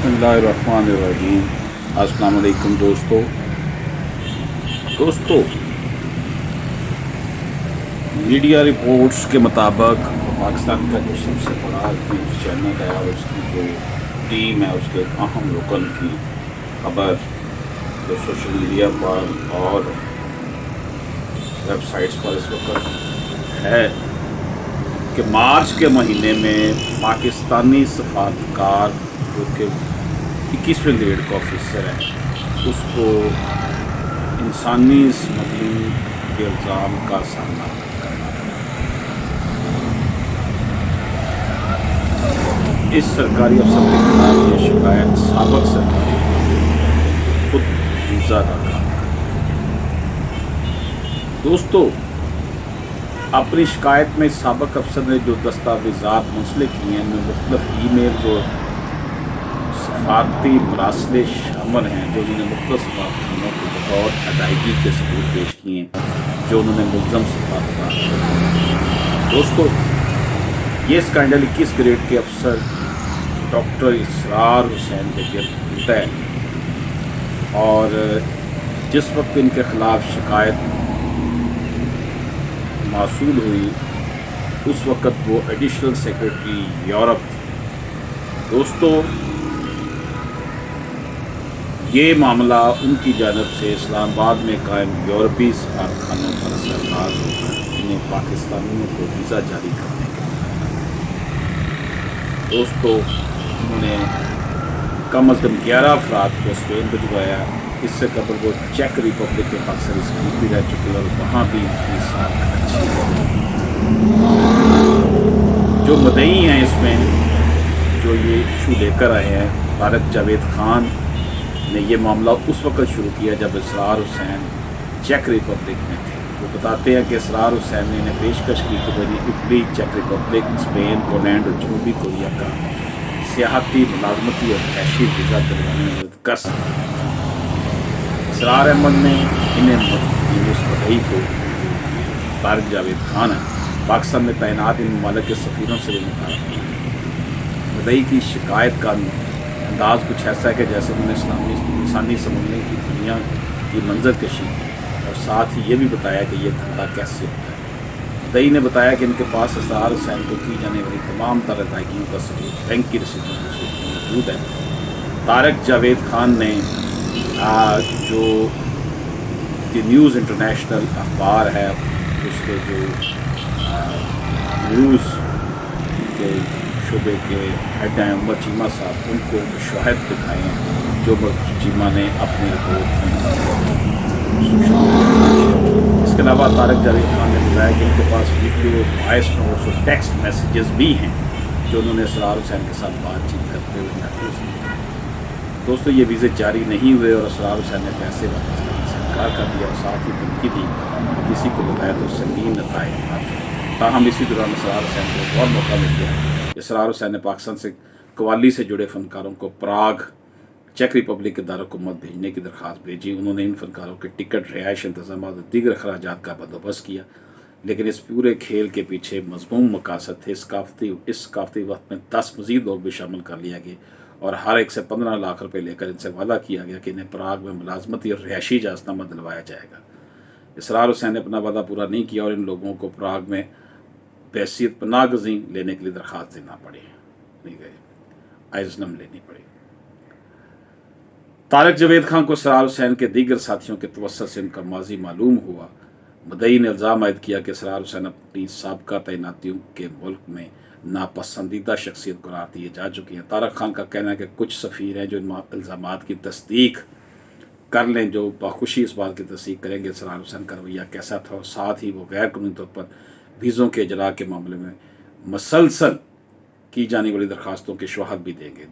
बिस्मिल्लाहिर्रहमानिर्रहीम। अस्सलाम वालेकुम दोस्तों, मीडिया रिपोर्ट्स के मुताबिक पाकिस्तान का जो सबसे बड़ा न्यूज़ चैनल है और उसकी जो टीम है उसके एक अहम रुकन की खबर जो सोशल मीडिया पर और वेबसाइट्स पर इस वक्त है कि मार्च के महीने में पाकिस्तानी सफारतकार जो कि 21वें ग्रेड का ऑफिसर है उसको इंसानी स्मगलिंग के इल्ज़ाम का सामना करना है। इस सरकारी अफसर के खिलाफ ये शिकायत साबिक सरकारी खुद वीज़ा का काम करती है। दोस्तों, अपनी शिकायत में साबिक अफसर ने जो दस्तावेज़ात मुंसलिक किए हैं उनमें मुख्तलिफ ईमेल्स और सफारती मरासले शामिल हैं जो उन्होंने मुख्तलिफ सफारतखानों को बतौर अदायगी के सबूत पेश किए हैं जो उन्होंने मुलज़म सफारतकार। दोस्तों, ये स्कैंडल 21 ग्रेड के अफसर डॉक्टर इसरार हुसैन के गिर्द घूमता है और जिस वक्त इनके खिलाफ शिकायत मासूल हुई उस वक़्त वो एडिशनल सेक्रेटरी यूरोप थे। दोस्तों, ये मामला उनकी जानब से इस्लामाबाद में कायम यूरोपीय सफारतखानों पर असरअंदाज होकर इन्हें पाकिस्तानियों को वीज़ा जारी करने के लिए। दोस्तों, उन्होंने कम अज़ कम 11 अफराद को स्पेन भिजवाया। इससे कबल वो चेक रिपब्लिक में अक्सर स्कूल भी रह चुके और वहाँ भी इनकी साख अच्छी है। जो मुद्दई हैं इसमें जो ये इशू लेकर आए हैं, तारक जावेद खान ने ये मामला उस वक्त शुरू किया जब इसरार हुसैन चेक रिपब्लिक में थे। वो बताते हैं कि इसरार हुसैन ने इन्हें पेशकश की कि वह इटली, चेक रिपब्लिक, स्पेन, पोलैंड और जनूबी कोरिया का सियाहती, मुलाजमती और हैशी वीज़ा दिलवाने में मदद कर सकें। इसरार अहमद ने इन्हें उस मुद्दई को तारक जावेद खान है पाकिस्तान में तैनात इन ममालिक के सफ़ीरों से भी मुतारफ़ किया। मुद्दई की शिकायत का अंदाज़ कुछ ऐसा है कि जैसे उन्होंने इंसानी स्मगलिंग की दुनिया की मंजर कशी की और साथ ही ये भी बताया कि ये धंधा कैसे होता है। मुद्दई ने बताया कि इनके पास इसरार हुसैन को की जाने वाली तमाम तरह अदायगियों का सबूत बैंक की रसीदों के सूरत में मौजूद है। तारक जावेद खान ने जो द न्यूज़ इंटरनेशनल अखबार है उसके जो न्यूज़ के शोबे के हेड हैं उमर चीमा साहब, उनको शवाहिद दिखाए हैं जो उमर चीमा ने अपनी रिपोर्ट में सोशल मीडिया। इसके अलावा तारक जावेद खान ने बताया कि इनके पास वीडियो, वॉइस नोट्स और टेक्स्ट मैसेजेस भी हैं जो उन्होंने इसरार हुसैन के साथ बातचीत करते हुए महफूज किए। दोस्तों, ये वीज़े जारी नहीं हुए और इसरार हुसैन ने पैसे वापस करने से इनकार कर दिया और साथ ही धमकी दी कि किसी को बताया तो संगीन नतायज। ताहम इसी दौरान इसरार हुसैन को एक और मौका मिल गया। इसरार हुसैन ने पाकिस्तान से कव्वाली से जुड़े फ़नकारों को प्राग, चेक रिपब्लिक के दारकूमत भेजने की दरख्वास्त भेजी। उन्होंने इन फ़नकारों के टिकट, रिहाइश, इंतज़ाम और दीगर अखराजात का बंदोबस्त किया, लेकिन इस पूरे खेल के पीछे मज़मूम मकासद थे। इस काफ़ती वक्त में 10 मज़ीद लोग भी शामिल कर लिया गए और हर एक से 15 लाख रुपये लेकर इनसे वादा किया गया कि इन्हें प्राग में मुलाजमती और रिहायशी इजाज़तनामा दिलवाया जाएगा। इसरार हुसैन ने अपना वादा पूरा नहीं किया और इन लोगों को प्राग में बहसीत पनाहगज़ी लेने के लिए दरख्वास्त देना पड़ी, नहीं गए, आइज़नम लेनी पड़ी। तारक जावेद खान को इसरार हुसैन के दीगर साथियों के तवस्सुत से इनका माजी मालूम हुआ। मुद्दई ने इल्ज़ाम आयद किया कि इसरार हुसैन अपनी साबका तैनातियों के मुल्क में नापसंदीदा शख्सियत करार दिए जा चुकी हैं। तारक खान का कहना है कि कुछ सफ़ीर हैं जो इन इल्ज़ामात की तस्दीक कर लें, जो बाखुशी इस बात की तस्दीक करेंगे इसरार हुसैन का रवैया कैसा था और साथ ही वो गैर कानूनी तौर पर वीज़ों के इजरा के मामले में मसलसल की जाने वाली दरख्वास्तों के शवाहद भी देंगे।